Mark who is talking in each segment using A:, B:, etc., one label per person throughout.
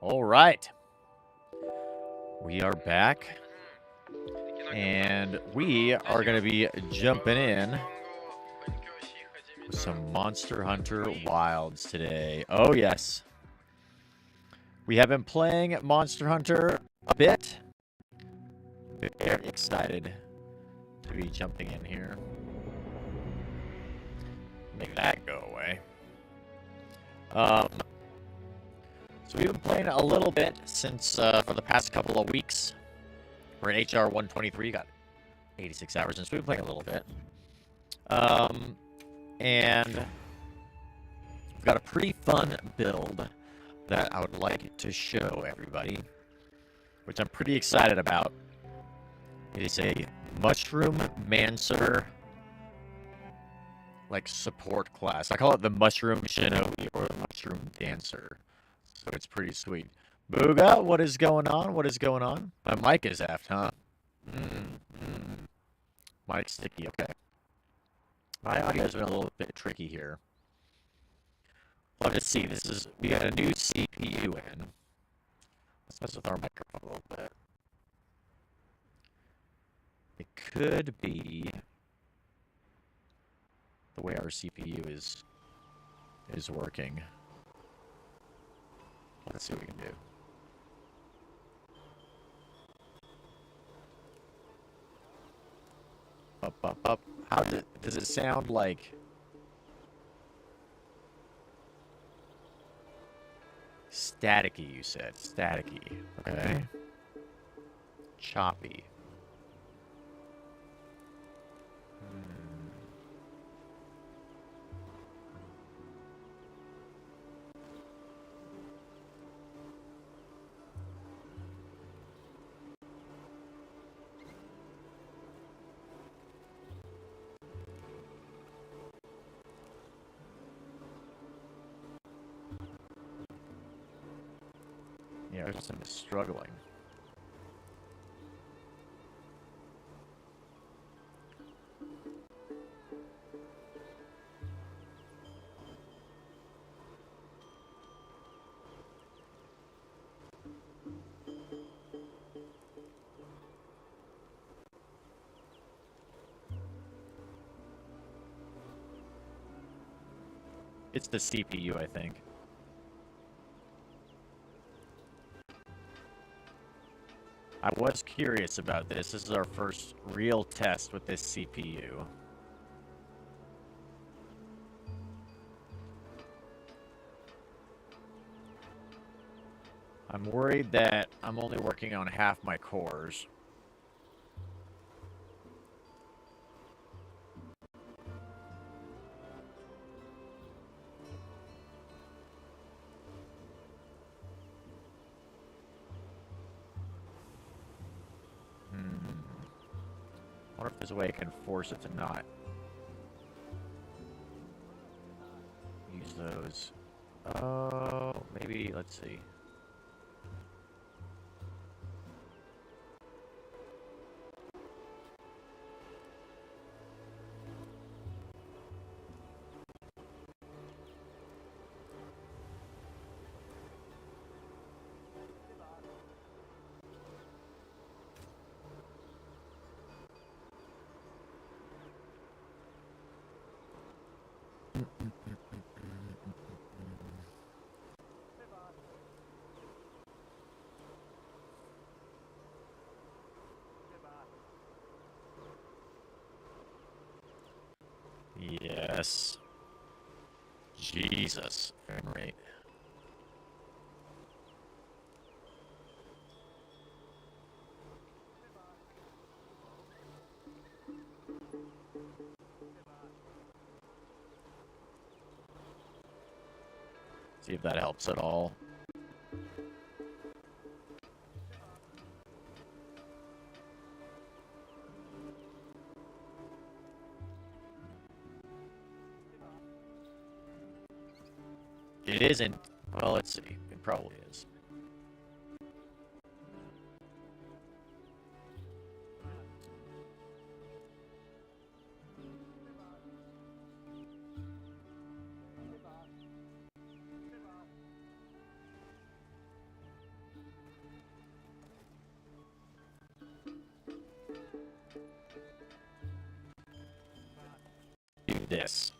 A: All right. We are back. And we are going to be jumping in with some Monster Hunter Wilds today. Oh, yes. We have been playing Monster Hunter a bit. Very excited to be jumping in here. Make that go away. So we've been playing a little bit since for the past couple of weeks. We're in HR 123. Got 86 hours since we've been playing a little bit. And we've got a pretty fun build that I would like to show everybody, which I'm pretty excited about. It is a Mushroom Mancer, like, support class. I call it the Mushroom Shinobi or the Mushroom Dancer. So it's pretty sweet. Booga, what is going on? What is going on? My mic is effed, huh? Mic's sticky, okay. My audio's been a little bit tricky here. Love to see. We got a new CPU in. Let's mess with our microphone a little bit. It could be the way our CPU is working. Let's see what we can do. Up, up, up. How does it sound like? Staticky, you said. Staticky. Okay. Choppy. Yeah, our system is struggling. It's the CPU, I think. I was curious about this. This is our first real test with this CPU. I'm worried that I'm only working on half my cores. I wonder if there's a way I can force it to not use those. Oh, maybe, let's see. Yes. Jesus. Frame rate. See if that helps at all. It isn't. Well, let's see. It probably is. Do this.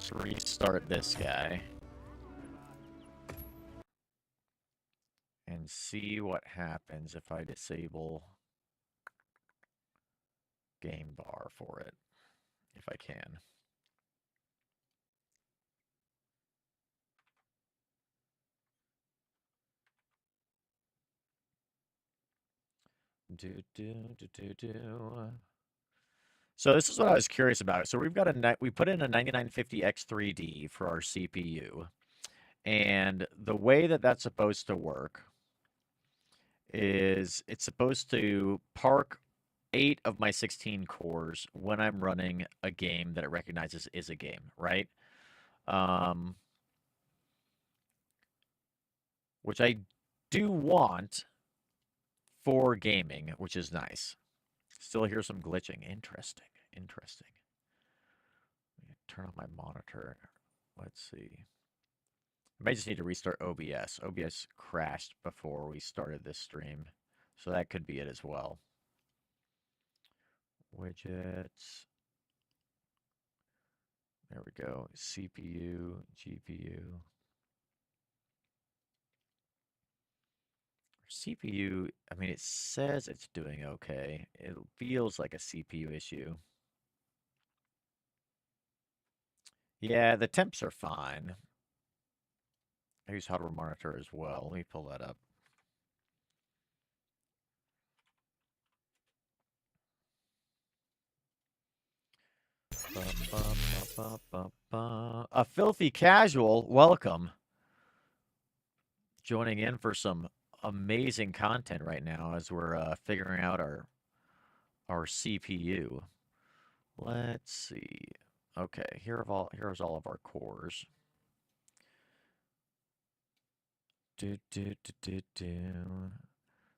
A: let's restart this guy. And see what happens if I disable game bar for it, if I can. So this is what I was curious about. So we've got we put in a 9950 X3D for our CPU. And the way that that's supposed to work is it's supposed to park 8 of my 16 cores when I'm running a game that it recognizes is a game, right? Which I do want for gaming, which is nice. Still hear some glitching. Interesting. Interesting. Turn on my monitor. Let's see. I may just need to restart OBS. OBS crashed before we started this stream, so that could be it as well. Widgets. There we go. CPU, GPU. CPU, I mean, it says it's doing okay. It feels like a CPU issue. Yeah, the temps are fine. I use hardware monitor as well. Let me pull that up. A filthy casual, welcome. Joining in for some amazing content right now as we're figuring out our CPU. Let's see. Okay, here's all of our cores.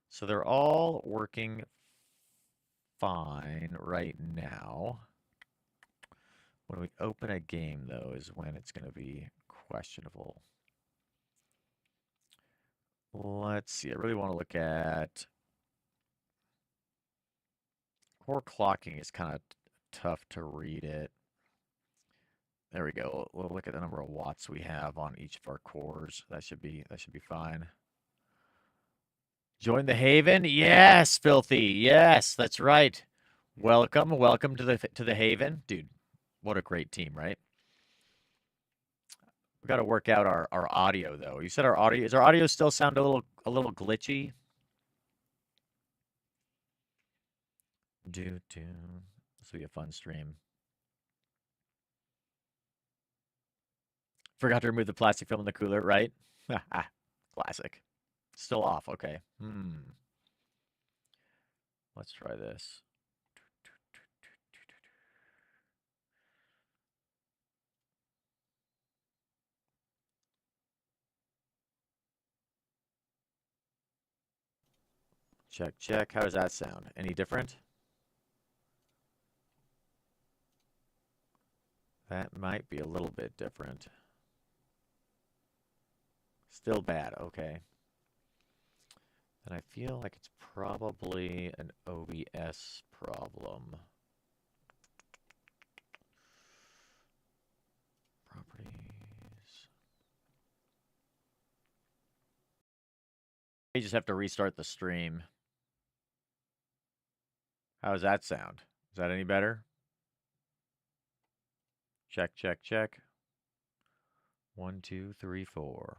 A: So they're all working fine right now. When we open a game, though, is when it's going to be questionable. Let's see. I really want to look at core clocking. Is kind of tough to read it. There we go. We'll look at the number of watts we have on each of our cores. That should be fine. Join the Haven? Yes, Filthy. Yes, that's right. Welcome to the Haven. Dude, what a great team, right? We got to work out our audio though. You said our audio, our audio still sound a little glitchy? This will be a fun stream. Forgot to remove the plastic film in the cooler, right? Classic. Still off, okay. Let's try this. Check, check. How does that sound? Any different? That might be a little bit different. Still bad, okay. And I feel like it's probably an OBS problem. Properties. You just have to restart the stream. How does that sound? Is that any better? Check, check, check. 1, 2, 3, 4.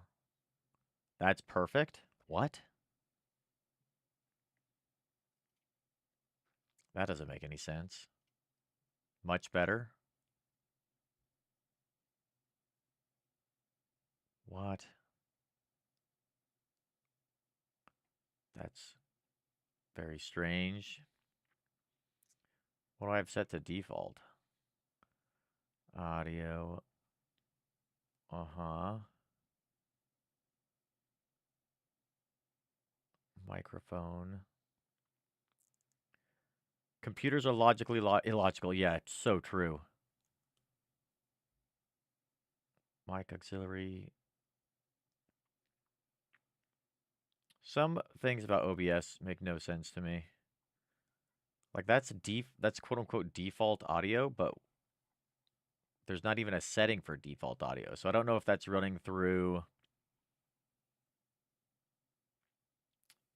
A: That's perfect. What? That doesn't make any sense. Much better. What? That's very strange. What do I have set to default? Audio. Microphone. Computers are logically illogical. Yeah, it's so true. Mic auxiliary. Some things about OBS make no sense to me. Like that's quote unquote default audio, but there's not even a setting for default audio. So I don't know if that's running through.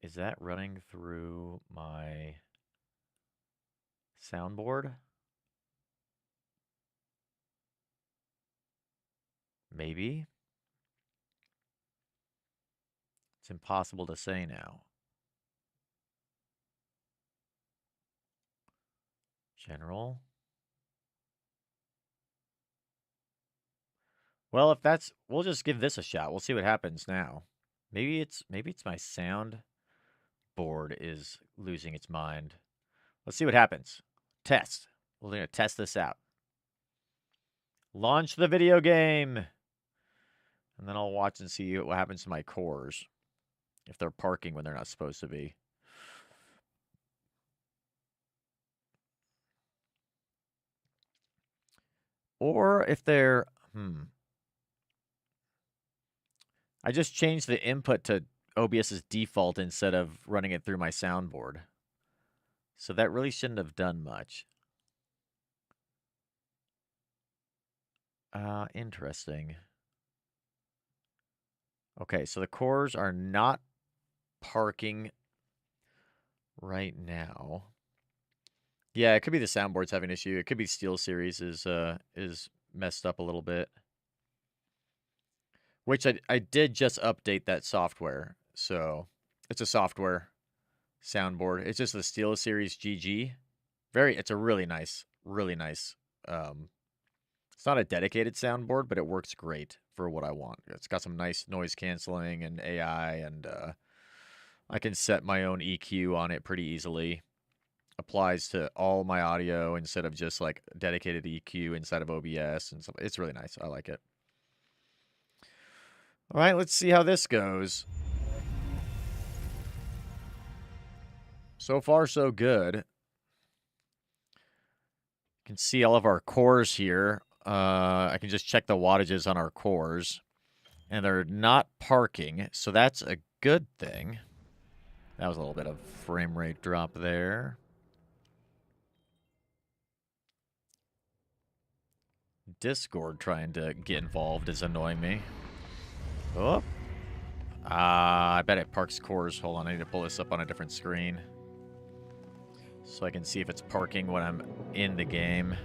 A: Is that running through my soundboard? Maybe. It's impossible to say now. General. Well, if that's, we'll just give this a shot. We'll see what happens now. Maybe it's my sound board is losing its mind. Let's see what happens. Test. We're going to test this out. Launch the video game. And then I'll watch and see what happens to my cores. If they're parking when they're not supposed to be. Or if they're, I just changed the input to OBS's default instead of running it through my soundboard. So that really shouldn't have done much. Interesting. Okay, so the cores are not parking right now. Yeah, it could be the soundboard's having an issue. It could be SteelSeries is messed up a little bit. Which I did just update that software. So it's a software soundboard. It's just the SteelSeries GG. It's a really nice. It's not a dedicated soundboard, but it works great for what I want. It's got some nice noise canceling and AI, and I can set my own EQ on it pretty easily. Applies to all my audio instead of just like dedicated EQ inside of OBS, and so it's really nice. I like it. All right, let's see how this goes. So far, so good. You can see all of our cores here. I can just check the wattages on our cores. And they're not parking, so that's a good thing. That was a little bit of frame rate drop there. Discord trying to get involved is annoying me. Oh. I bet it parks cores. Hold on, I need to pull this up on a different screen. So I can see if it's parking when I'm in the game.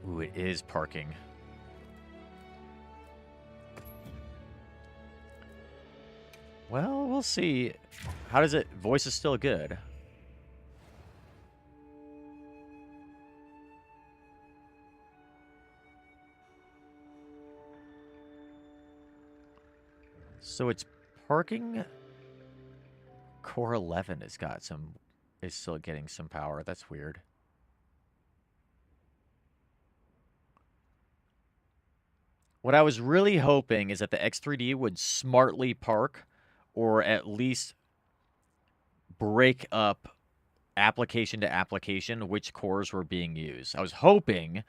A: Ooh, it is parking. Well, we'll see. How does it... Voice is still good. So it's parking. Core 11 has got some... is still getting some power. That's weird. What I was really hoping is that the X3D would smartly park, or at least break up application to application which cores were being used. I was hoping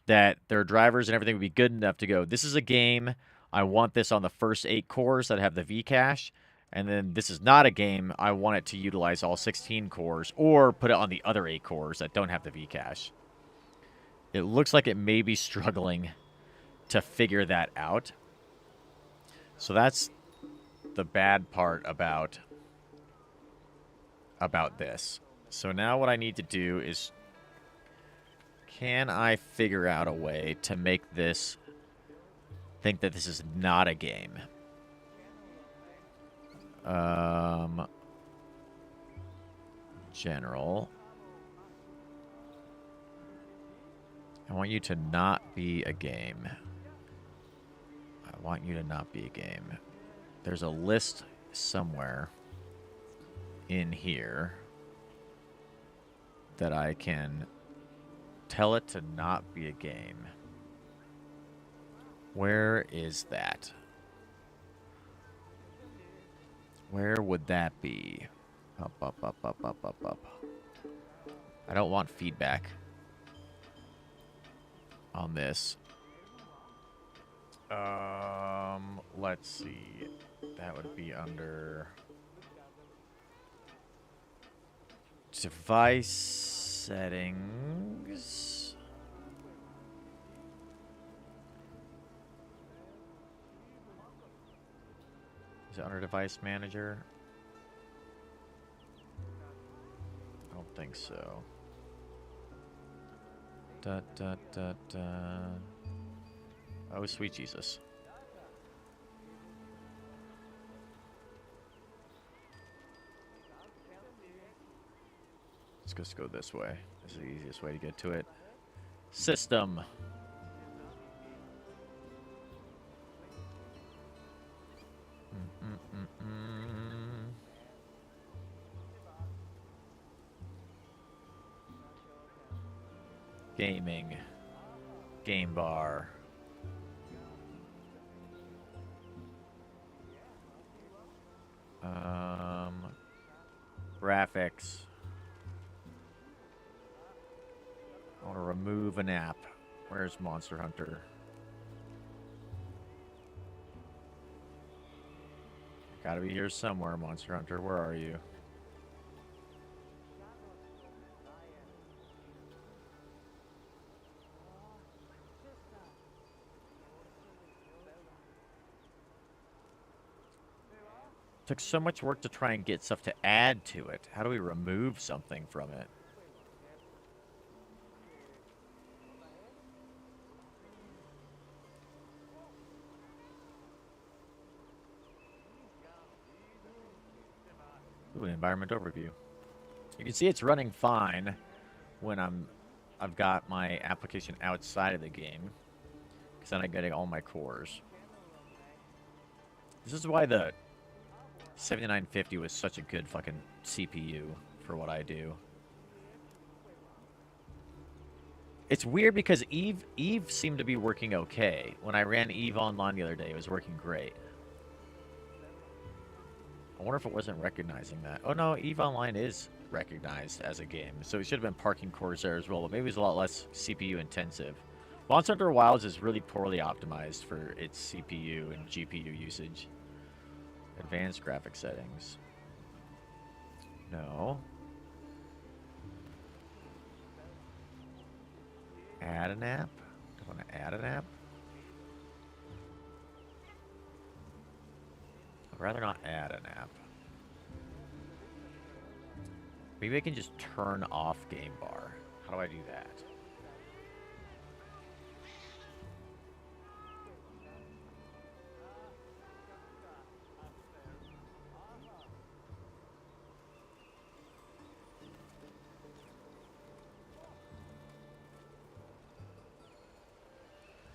A: that their drivers and everything would be good enough to go, this is a game, I want this on the first 8 cores that have the V-cache, and then this is not a game, I want it to utilize all 16 cores, or put it on the other 8 cores that don't have the V-cache. It looks like it may be struggling to figure that out. So that's the bad part about this. So now what I need to do is, can I figure out a way to make this think that this is not a game? General. I want you to not be a game. I want you to not be a game. There's a list somewhere in here that I can tell it to not be a game. Where is that? Where would that be? Up. I don't want feedback on this. Let's see. That would be under device Settings. Is it under device manager? I don't think so. Oh, sweet Jesus. Let's just go this way. This is the easiest way to get to it. System. Gaming. Game bar. Graphics. I want to remove an app. Where's Monster Hunter? Gotta be here somewhere, Monster Hunter. Where are you? Took so much work to try and get stuff to add to it. How do we remove something from it? Ooh, an environment overview. You can see it's running fine when I've got my application outside of the game, because then I'm getting all my cores. This is why the 7950 was such a good fucking CPU for what I do. It's weird because Eve seemed to be working okay. When I ran Eve online the other day, it was working great. I wonder if it wasn't recognizing that. Oh no, Eve Online is recognized as a game, so it should have been parking cores there as well, but maybe it's a lot less CPU intensive. Monster Hunter Wilds is really poorly optimized for its CPU and GPU usage. Advanced graphic settings. No. Add an app? Do I want to add an app? I'd rather not add an app. Maybe I can just turn off game bar. How do I do that?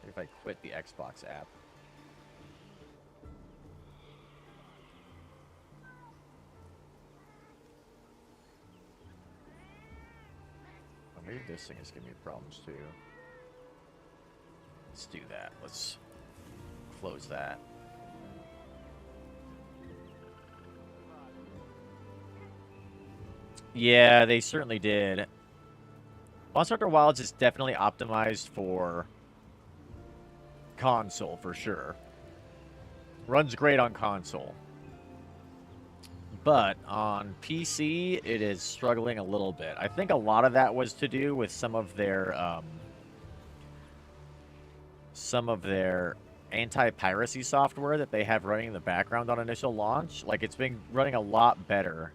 A: If I quit the Xbox app. Oh, maybe this thing is giving me problems too. Let's do that. Let's close that. Yeah, they certainly did. Monster Hunter Wilds is definitely optimized for console, for sure. Runs great on console. But on PC, it is struggling a little bit. I think a lot of that was to do with some of their anti-piracy software that they have running in the background on initial launch. Like, it's been running a lot better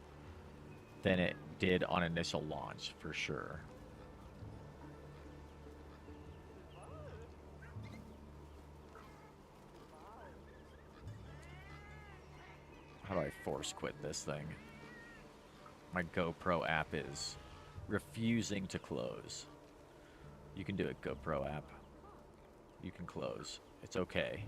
A: than it did on initial launch, for sure. How do I force quit this thing? My GoPro app is refusing to close. You can do it, GoPro app. You can close. It's okay.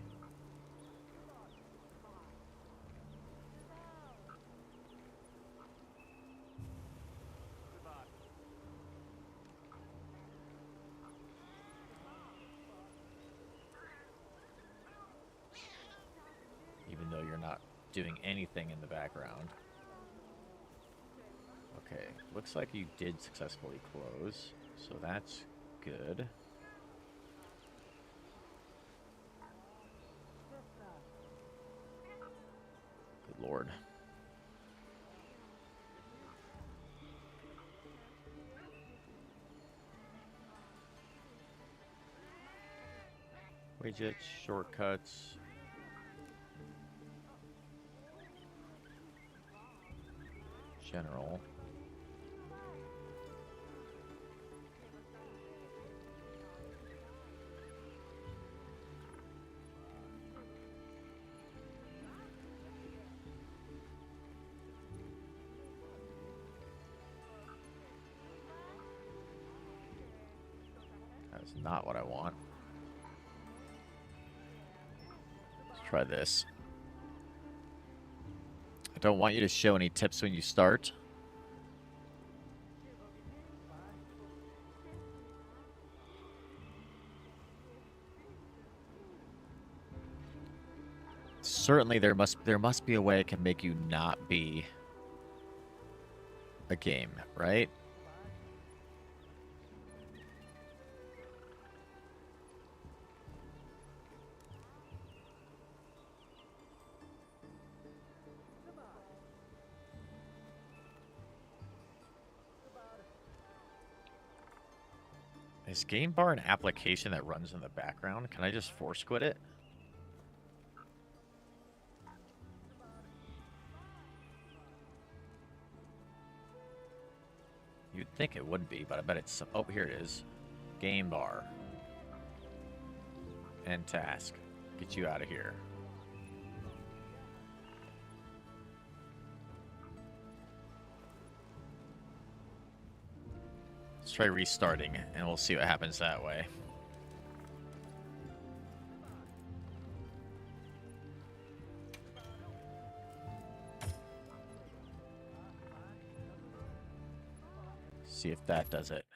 A: Even though you're not doing anything in the background. Okay, looks like you did successfully close, so that's good. Good Lord. Widgets, shortcuts. General. That's not what I want. Let's try this. I don't want you to show any tips when you start. Certainly there must be a way it can make you not be a game, right? Is Game Bar an application that runs in the background? Can I just force quit it? You'd think it would be, but I bet it's... Oh, here it is. Game Bar. End task. Get you out of here. Let's try restarting, and we'll see what happens that way. See if that does it.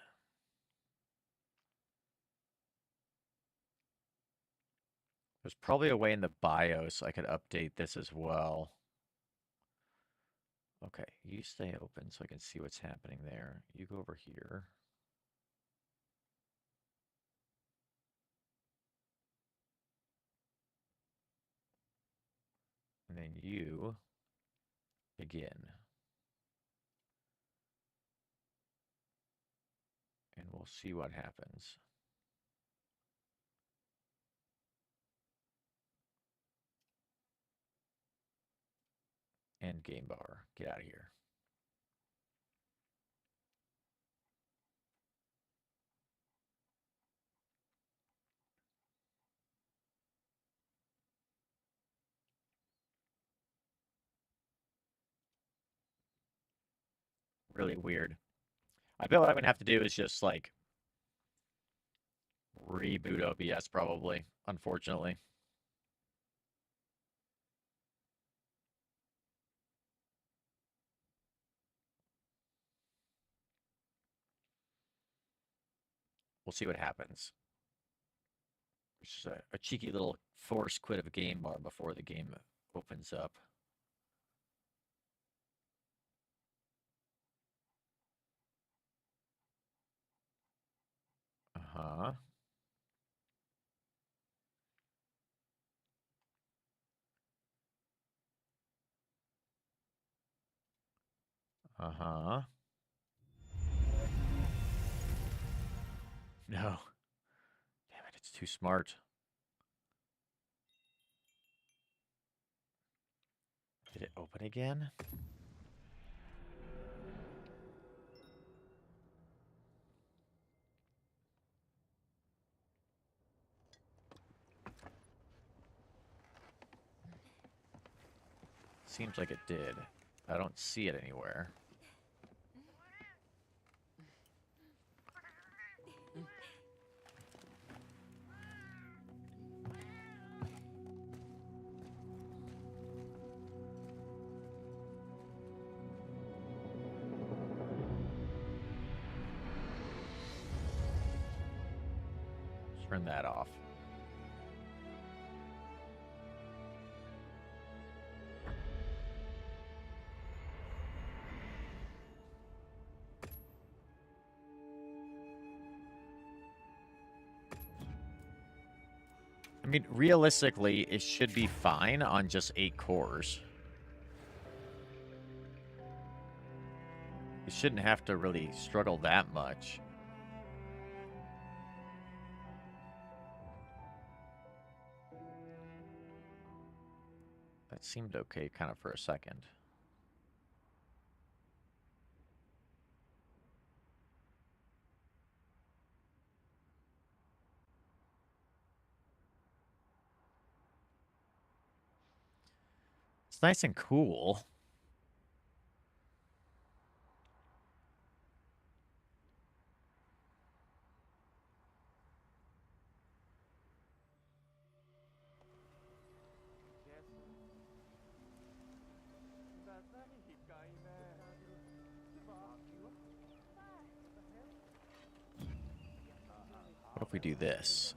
A: There's probably a way in the BIOS I could update this as well. Okay, you stay open so I can see what's happening there. You go over here. And then you begin. And we'll see what happens. And game bar. Get out of here. Really weird. I bet what I'm going to have to do is just, like, reboot OBS probably, unfortunately. We'll see what happens. It's just a cheeky little force quit of a game bar before the game opens up. Uh-huh. Uh-huh. No. Damn it, it's too smart. Did it open again? Seems like it did. I don't see it anywhere. Turn that off. I mean, realistically, it should be fine on just 8 cores. It shouldn't have to really struggle that much. That seemed okay kind of for a second. It's nice and cool. What if we do this?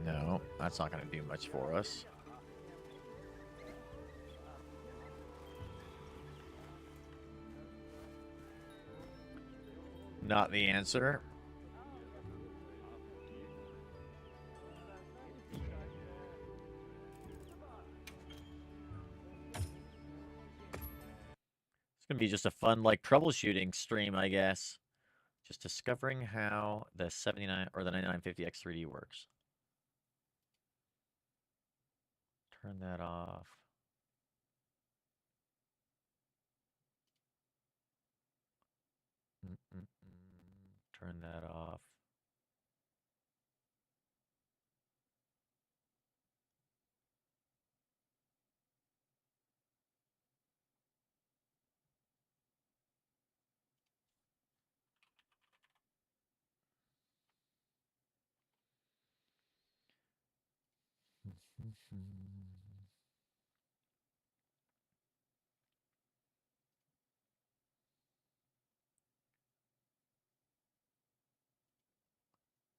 A: No, that's not going to do much for us. Not the answer. It's going to be just a fun, like, troubleshooting stream, I guess. Just discovering how the 79 or the 9950X3D works. Turn that off. Turn that off.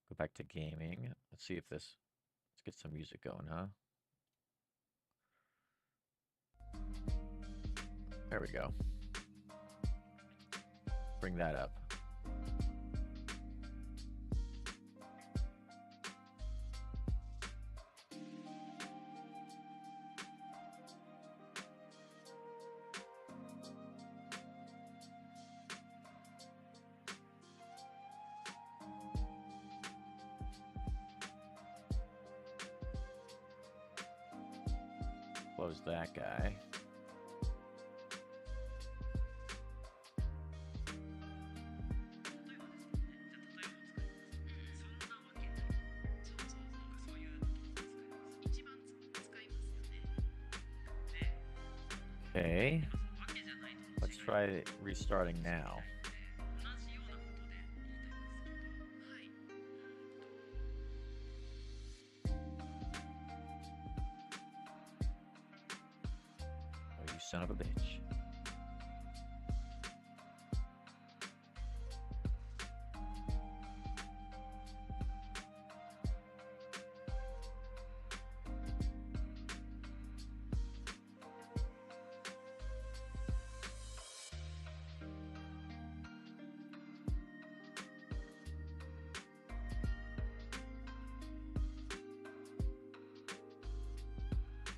A: Go back to gaming. Let's see if this. Let's get some music going, huh? There we go. Bring that up. Close that guy. Okay. Let's try restarting now. Oh, you son of a bitch.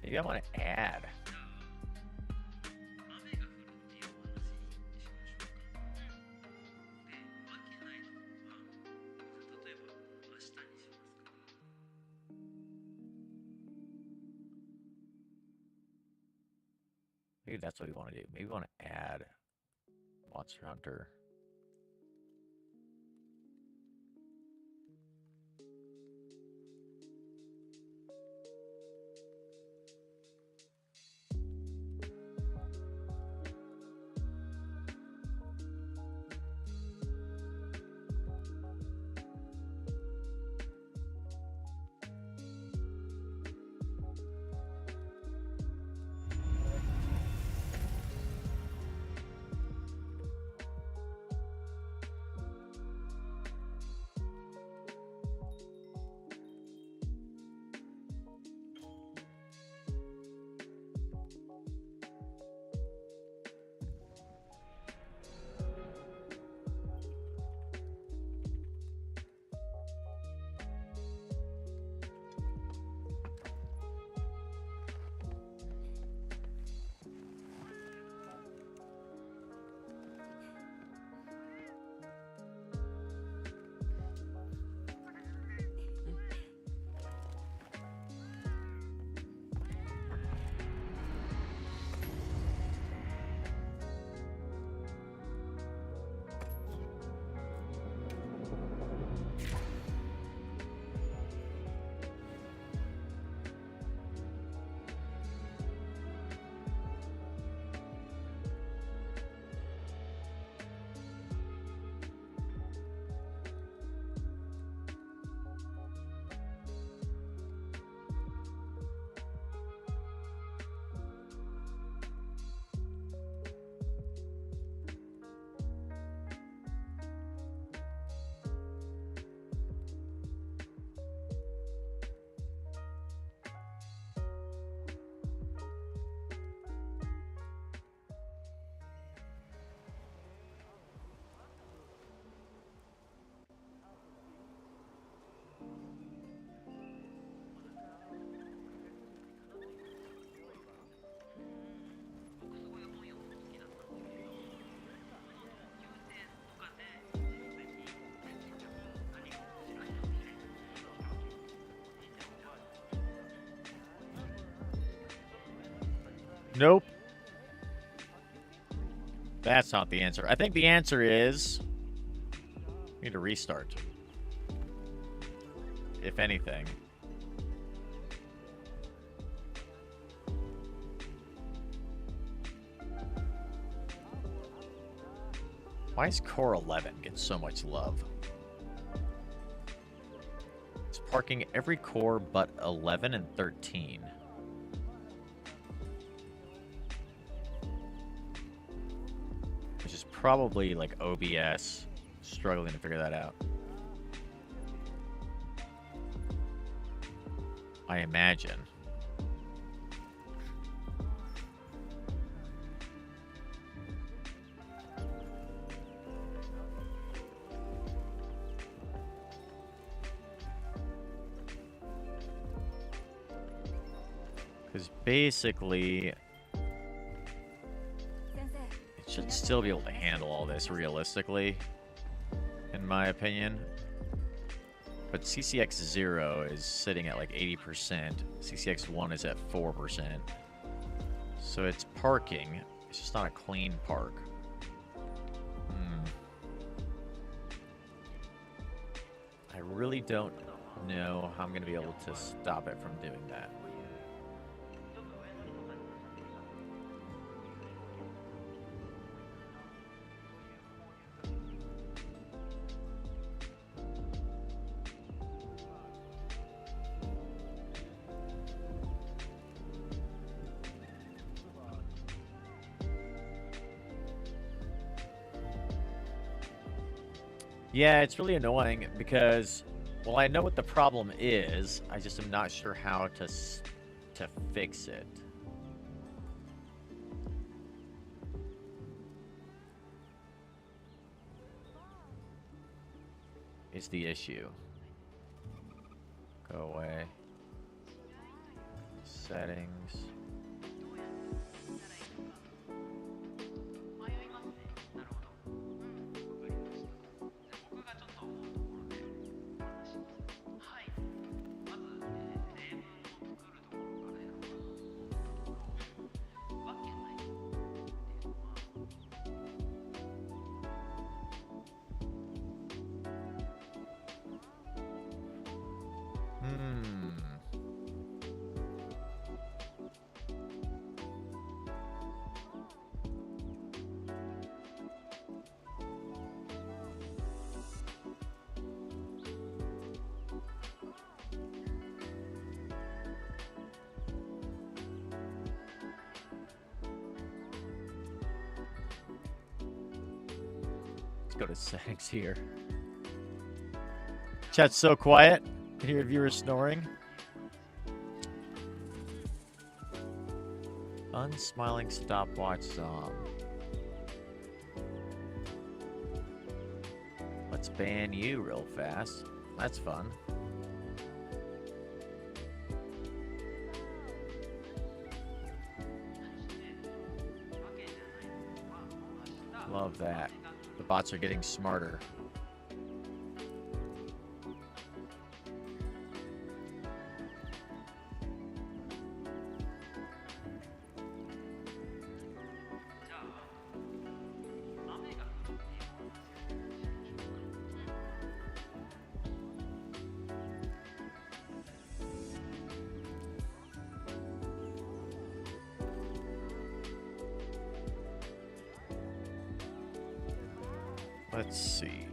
A: Maybe I want to add. Maybe that's what we want to do. Maybe we want to add Monster Hunter. Nope. That's not the answer. I think the answer is... we need to restart. If anything. Why is core 11 get so much love? It's parking every core but 11 and 13. Which is probably like OBS struggling to figure that out. I imagine. Because basically, it should still be able to handle all this realistically, in my opinion. But CCX 0 is sitting at like 80%. CCX 1 is at 4%. So it's parking. It's just not a clean park. I really don't know how I'm going to be able to stop it from doing that. Yeah, it's really annoying because, well, I know what the problem is. I just am not sure how to fix it. Is the issue. Go away. Settings. Go to settings here. Chat's so quiet. Can hear viewers snoring. Unsmiling stopwatch zom. Let's ban you real fast. That's fun. Love that. The bots are getting smarter. Let's see.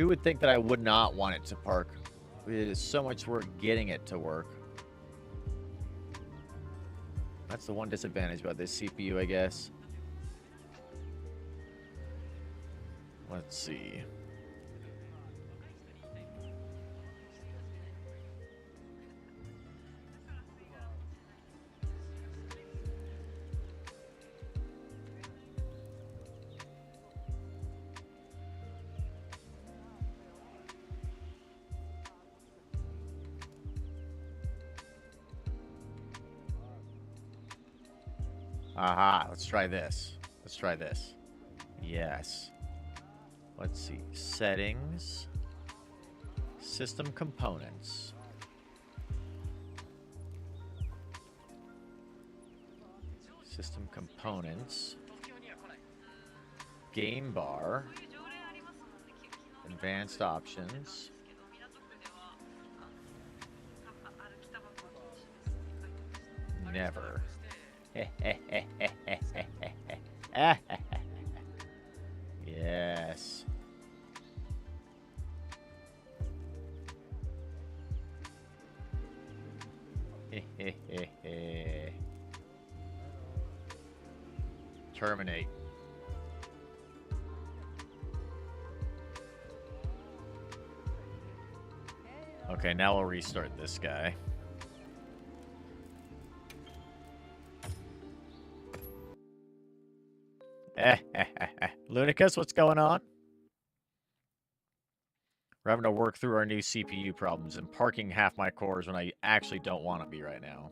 A: Who would think that I would not want it to park? It is so much work getting it to work. That's the one disadvantage about this CPU, I guess. Let's see. Aha, let's try this. Let's try this. Yes. Let's see. Settings. System components. System components. Game bar. Advanced options. Never. Yes. Terminate. Okay, now we'll restart this guy. Lunicus, what's going on? We're having to work through our new CPU problems and parking half my cores when I actually don't want to be right now.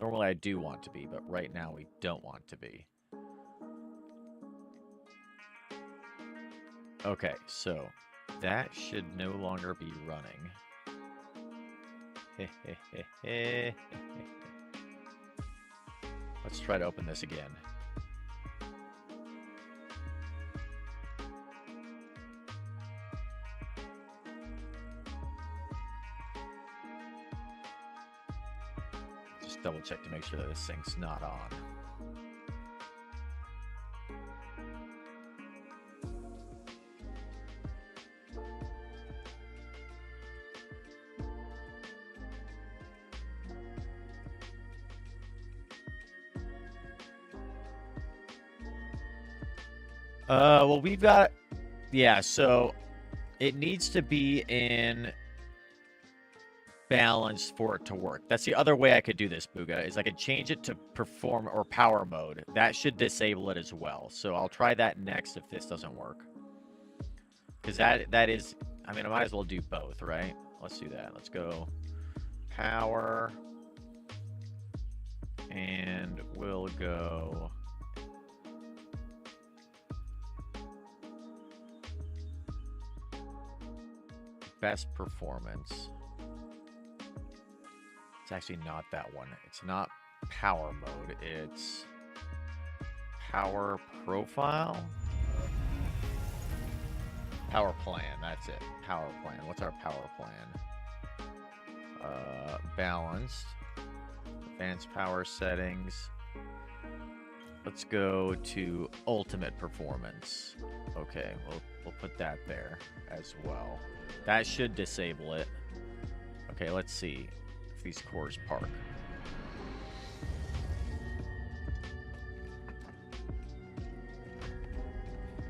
A: Normally I do want to be, but right now we don't want to be. Okay, so that should no longer be running. Let's try to open this again. Just double check to make sure that this thing's not on. Well, we've got, yeah, so it needs to be in balance for it to work. That's the other way I could do this, Booga, is I could change it to perform or power mode. That should disable it as well. So I'll try that next if this doesn't work. Because that is, I mean, I might as well do both, right? Let's do that. Let's go power, and we'll go best performance. It's actually not that one. It's not power mode. It's power profile. Power plan. That's it. Power plan. What's our power plan? Balanced. Advanced power settings. Let's go to ultimate performance. Okay, we'll put that there as well. That should disable it. Okay, let's see if these cores park.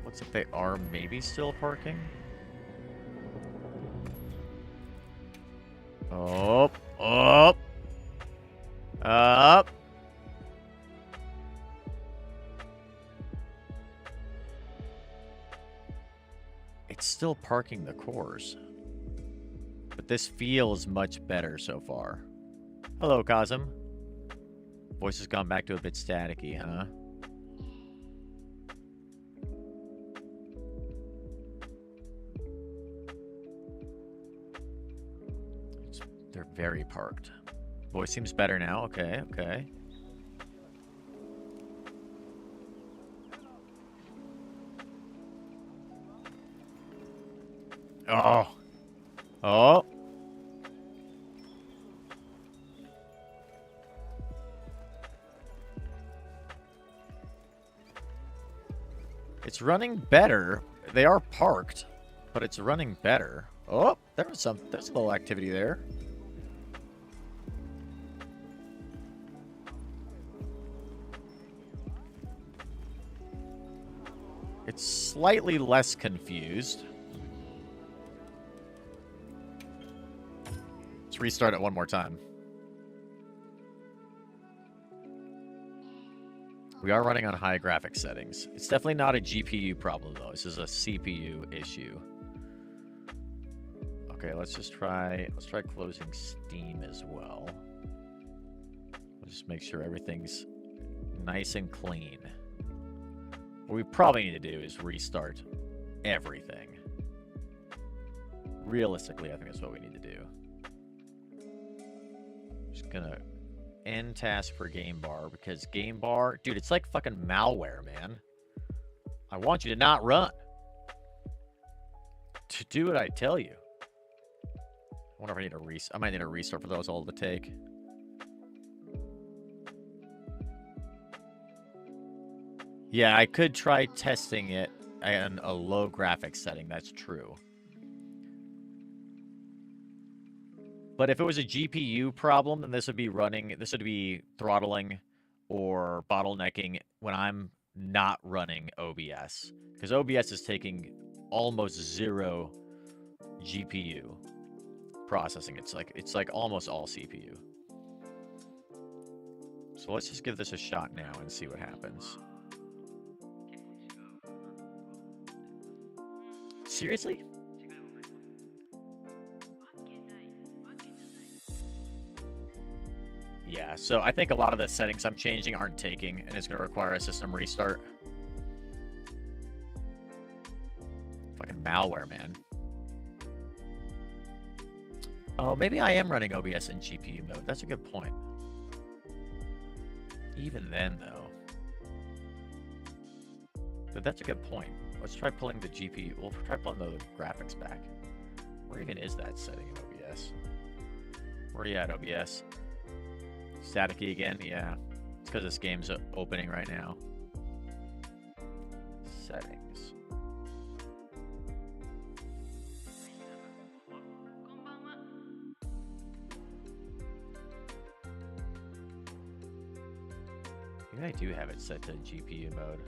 A: What's if they are maybe still parking? Up, up, up. It's still parking the cores. But this feels much better so far. Hello, Cosm. Voice has gone back to a bit staticky, huh? They're very parked. Voice seems better now. Okay, okay. Oh. Oh. It's running better. They are parked. But it's running better. Oh, there's a little activity there. It's slightly less confused. Let's restart it one more time. We are running on high graphics settings. It's definitely not a GPU problem, though. This is a CPU issue. Okay, let's try closing Steam as well. We'll just make sure everything's nice and clean. What we probably need to do is restart everything. Realistically, I think that's what we need to do. Just gonna end task for game bar, because game bar, dude, it's like fucking malware, man. I want you to not run. To do what I tell you. I wonder if I need a restart. I might need a restart for those all to take. Yeah, I could try testing it in a low graphics setting. That's true. But if it was a GPU problem, then this would be throttling or bottlenecking when I'm not running OBS. Because OBS is taking almost zero GPU processing. It's like almost all CPU. So let's just give this a shot now and see what happens. Seriously? Yeah, so I think a lot of the settings I'm changing aren't taking, and it's going to require a system restart. Fucking malware, man. Oh, maybe I am running OBS in GPU mode. That's a good point. Even then, though. But that's a good point. Let's try pulling the GPU. We'll try pulling the graphics back. Where even is that setting in OBS? Where are you at, OBS? Staticky again? Yeah. It's because this game's opening right now. Settings. Maybe I do have it set to GPU mode.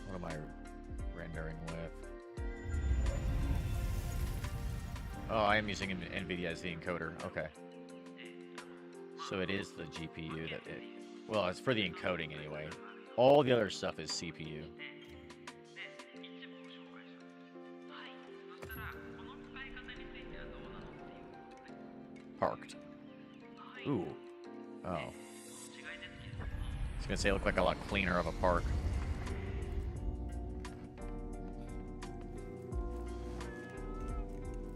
A: What am I rendering with? Oh, I am using NVIDIA as the encoder. Okay. So it is the GPU that it... Well, it's for the encoding anyway. All the other stuff is CPU. Parked. Ooh. Oh. I was gonna say it looked like a lot cleaner of a park.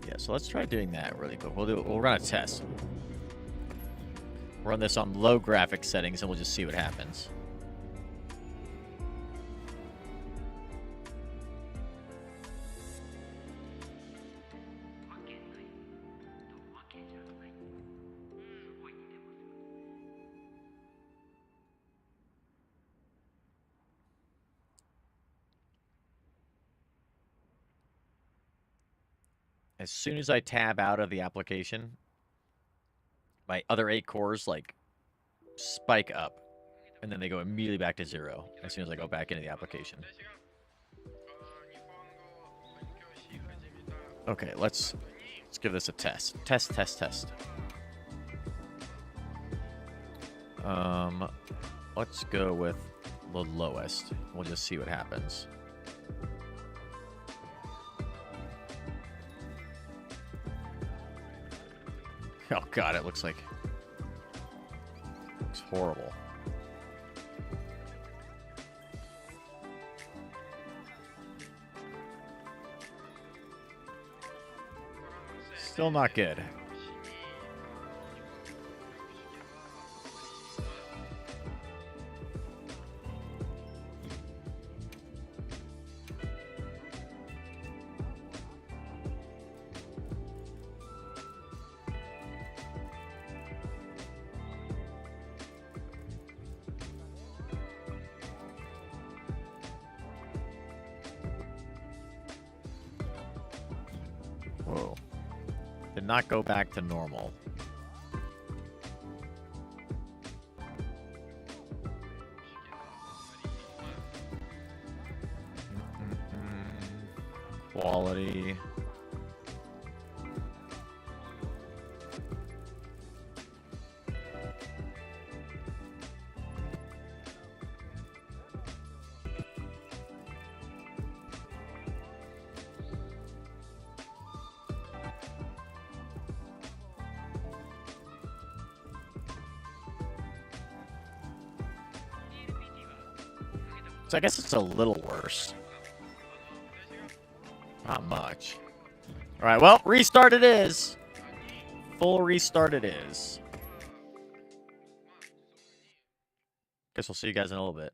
A: Yeah, so let's try doing that really quick. We'll run a test. Run this on low graphics settings and we'll just see what happens. As soon as I tab out of the application, my other 8 cores like spike up, and then they go immediately back to 0 as soon as I go back into the application. Okay, let's give this a test. Test. Let's go with the lowest. We'll just see what happens. Oh god, it looks horrible. Still not good. not go back to normal. Quality. So I guess it's a little worse. Not much. Alright, well, restart it is. Full restart it is. Guess we'll see you guys in a little bit.